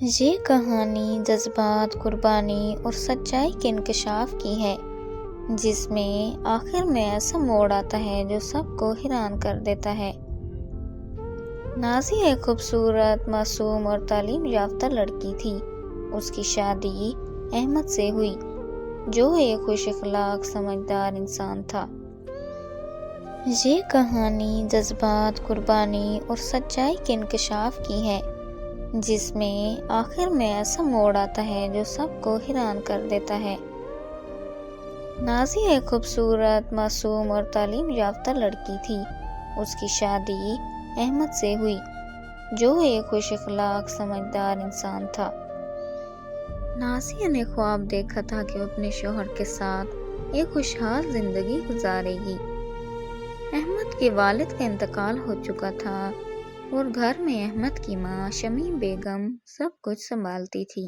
یہ کہانی جذبات، قربانی اور سچائی کے انکشاف کی ہے، جس میں آخر میں ایسا موڑ آتا ہے جو سب کو حیران کر دیتا ہے۔ نازی ایک خوبصورت، معصوم اور تعلیم یافتہ لڑکی تھی۔ اس کی شادی احمد سے ہوئی، جو ایک خوش اخلاق، سمجھدار انسان تھا۔ یہ کہانی جذبات، قربانی اور سچائی کے انکشاف کی ہے، جس میں آخر میں ایسا موڑ آتا ہے جو سب کو حیران کر دیتا ہے۔ نازی ایک خوبصورت، معصوم اور تعلیم یافتہ لڑکی تھی۔ اس کی شادی احمد سے ہوئی، جو ایک خوش اخلاق، سمجھدار انسان تھا۔ نازیہ نے خواب دیکھا تھا کہ وہ اپنے شوہر کے ساتھ ایک خوشحال زندگی گزارے گی۔ احمد کے والد کا انتقال ہو چکا تھا اور گھر میں احمد کی ماں شمیم بیگم سب کچھ سنبھالتی تھی۔